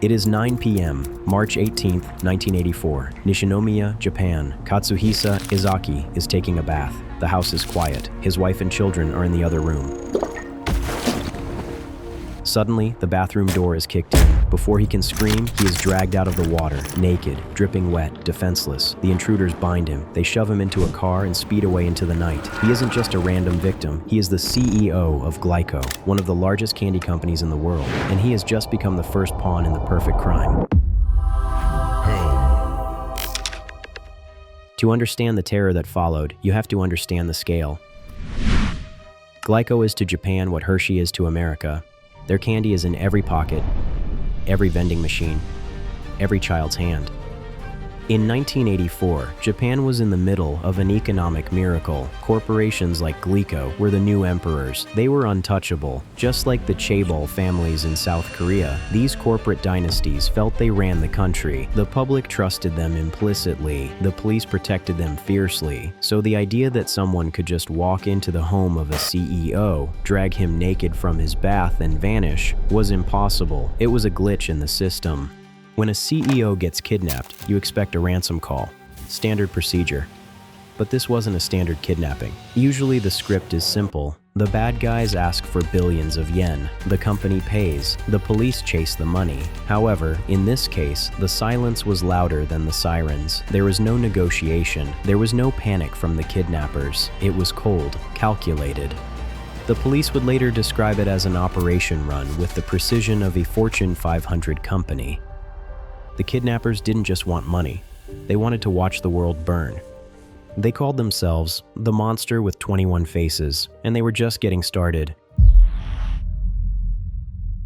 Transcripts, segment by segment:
It is 9 p.m., March 18, 1984. Nishinomiya, Japan. Katsuhisa Izaki is taking a bath. The house is quiet. His wife and children are in the other room. Suddenly, the bathroom door is kicked in. Before he can scream, he is dragged out of the water, naked, dripping wet, defenseless. The intruders bind him. They shove him into a car and speed away into the night. He isn't just a random victim. He is the CEO of Glico, one of the largest candy companies in the world, and he has just become the first pawn in the perfect crime. To understand the terror that followed, you have to understand the scale. Glico is to Japan what Hershey is to America. Their candy is in every pocket, every vending machine, every child's hand. In 1984, Japan was in the middle of an economic miracle. Corporations like Glico were the new emperors. They were untouchable. Just like the chaebol families in South Korea, these corporate dynasties felt they ran the country. The public trusted them implicitly. The police protected them fiercely. So the idea that someone could just walk into the home of a CEO, drag him naked from his bath, and vanish was impossible. It was a glitch in the system. When a CEO gets kidnapped, you expect a ransom call. Standard procedure. But this wasn't a standard kidnapping. Usually the script is simple. The bad guys ask for billions of yen. The company pays. The police chase the money. However, in this case, the silence was louder than the sirens. There was no negotiation. There was no panic from the kidnappers. It was cold, calculated. The police would later describe it as an operation run with the precision of a Fortune 500 company. The kidnappers didn't just want money. They wanted to watch the world burn. They called themselves the Monster with 21 Faces, and they were just getting started.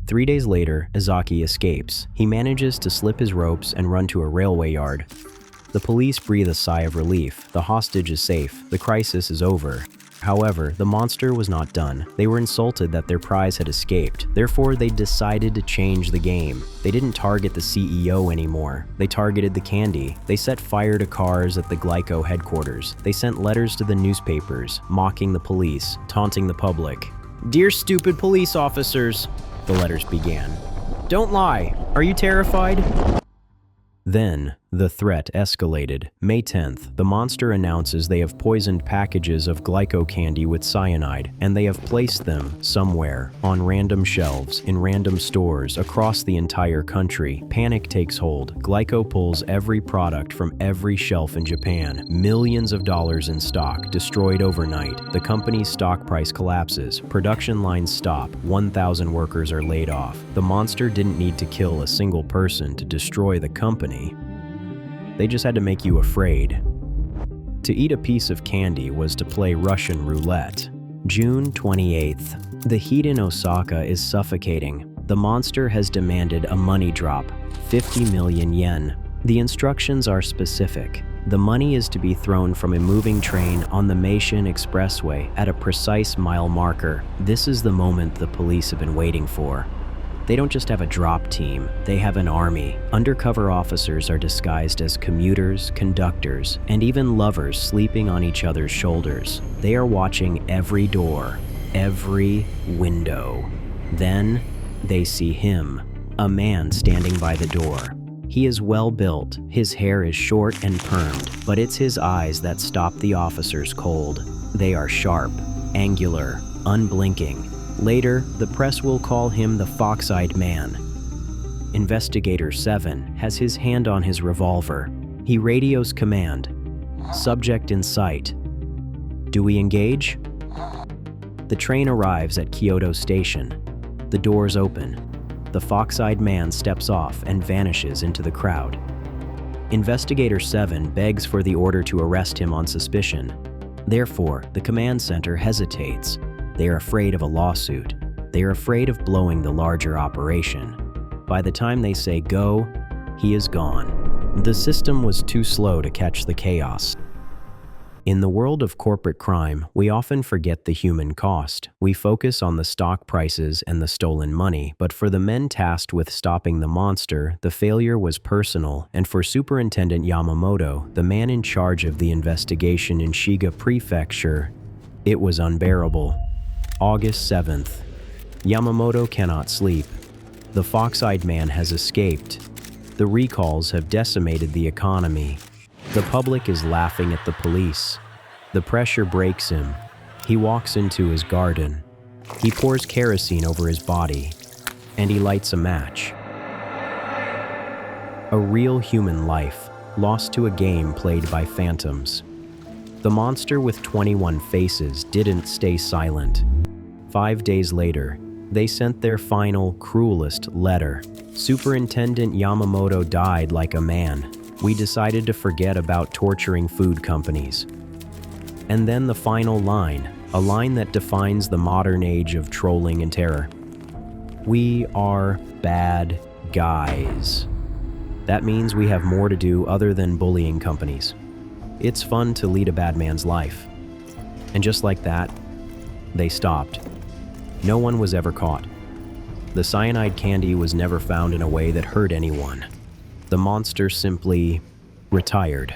3 days later, Izaki escapes. He manages to slip his ropes and run to a railway yard. The police breathe a sigh of relief. The hostage is safe. The crisis is over. However, the monster was not done. They were insulted that their prize had escaped. Therefore, they decided to change the game. They didn't target the CEO anymore. They targeted the candy. They set fire to cars at the Glico headquarters. They sent letters to the newspapers, mocking the police, taunting the public. "Dear stupid police officers," the letters began. "Don't lie. Are you terrified?" Then, the threat escalated. May 10th, the monster announces they have poisoned packages of Glico candy with cyanide, and they have placed them somewhere on random shelves in random stores across the entire country. Panic takes hold. Glico pulls every product from every shelf in Japan. Millions of dollars in stock destroyed overnight. The company's stock price collapses. Production lines stop. 1,000 workers are laid off. The monster didn't need to kill a single person to destroy the company. They just had to make you afraid. To eat a piece of candy was to play Russian roulette. June 28th. The heat in Osaka is suffocating. The monster has demanded a money drop, 50 million yen. The instructions are specific. The money is to be thrown from a moving train on the Meishin Expressway at a precise mile marker. This is the moment the police have been waiting for. They don't just have a drop team, they have an army. Undercover officers are disguised as commuters, conductors, and even lovers sleeping on each other's shoulders. They are watching every door, every window. Then, they see him, a man standing by the door. He is well built, his hair is short and permed, but it's his eyes that stop the officers cold. They are sharp, angular, unblinking. Later, the press will call him the Fox-Eyed Man. Investigator 7 has his hand on his revolver. He radios command. Subject in sight. Do we engage? The train arrives at Kyoto Station. The doors open. The Fox-Eyed Man steps off and vanishes into the crowd. Investigator 7 begs for the order to arrest him on suspicion. Therefore, the command center hesitates. They are afraid of a lawsuit. They are afraid of blowing the larger operation. By the time they say go, he is gone. The system was too slow to catch the chaos. In the world of corporate crime, we often forget the human cost. We focus on the stock prices and the stolen money, but for the men tasked with stopping the monster, the failure was personal, and for Superintendent Yamamoto, the man in charge of the investigation in Shiga Prefecture, it was unbearable. August 7th. Yamamoto cannot sleep. The fox-eyed man has escaped. The recalls have decimated the economy. The public is laughing at the police. The pressure breaks him. He walks into his garden. He pours kerosene over his body, and he lights a match. A real human life, lost to a game played by phantoms. The monster with 21 faces didn't stay silent. 5 days later, they sent their final, cruelest letter. Superintendent Yamamoto died like a man. We decided to forget about torturing food companies. And then the final line, a line that defines the modern age of trolling and terror. We are bad guys. That means we have more to do other than bullying companies. It's fun to lead a bad man's life. And just like that, they stopped. No one was ever caught. The cyanide candy was never found in a way that hurt anyone. The monster simply retired.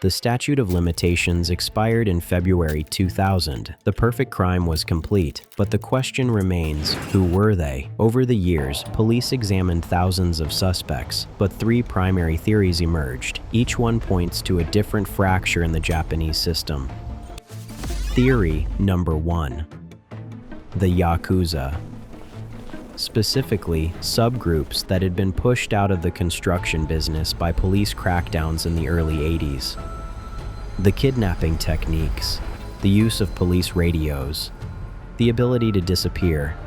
The statute of limitations expired in February 2000. The perfect crime was complete, but the question remains, who were they? Over the years, police examined thousands of suspects, but 3 primary theories emerged. Each one points to a different fracture in the Japanese system. Theory number 1. The Yakuza. Specifically, subgroups that had been pushed out of the construction business by police crackdowns in the early 80s. The kidnapping techniques, the use of police radios, the ability to disappear,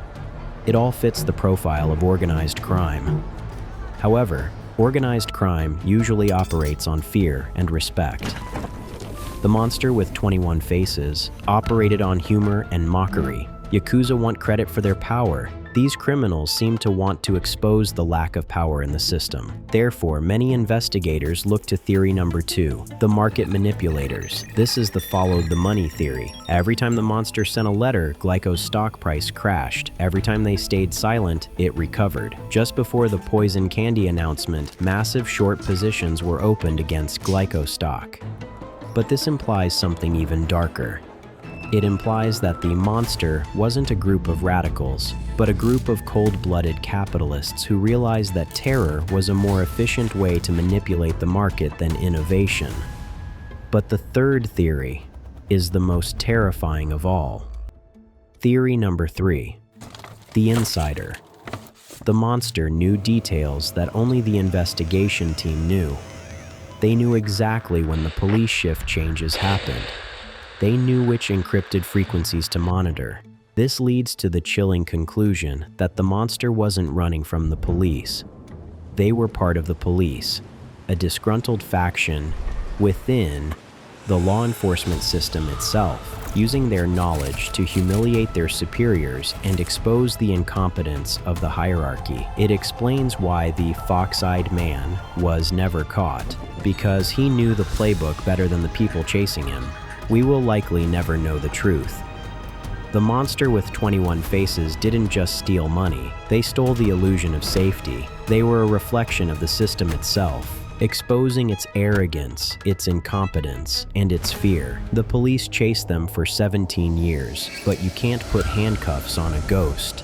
it all fits the profile of organized crime. However, organized crime usually operates on fear and respect. The monster with 21 faces operated on humor and mockery. Yakuza want credit for their power. These criminals seem to want to expose the lack of power in the system. Therefore, many investigators look to theory number 2, the market manipulators. This is the follow the money theory. Every time the monster sent a letter, Glico's stock price crashed. Every time they stayed silent, it recovered. Just before the poison candy announcement, massive short positions were opened against Glico stock. But this implies something even darker. It implies that the monster wasn't a group of radicals, but a group of cold-blooded capitalists who realized that terror was a more efficient way to manipulate the market than innovation. But the third theory is the most terrifying of all. Theory number 3. The insider. The monster knew details that only the investigation team knew. They knew exactly when the police shift changes happened. They knew which encrypted frequencies to monitor. This leads to the chilling conclusion that the monster wasn't running from the police. They were part of the police, a disgruntled faction within the law enforcement system itself, using their knowledge to humiliate their superiors and expose the incompetence of the hierarchy. It explains why the fox-eyed man was never caught, because he knew the playbook better than the people chasing him. We will likely never know the truth. The monster with 21 faces didn't just steal money, they stole the illusion of safety. They were a reflection of the system itself, exposing its arrogance, its incompetence, and its fear. The police chased them for 17 years, but you can't put handcuffs on a ghost.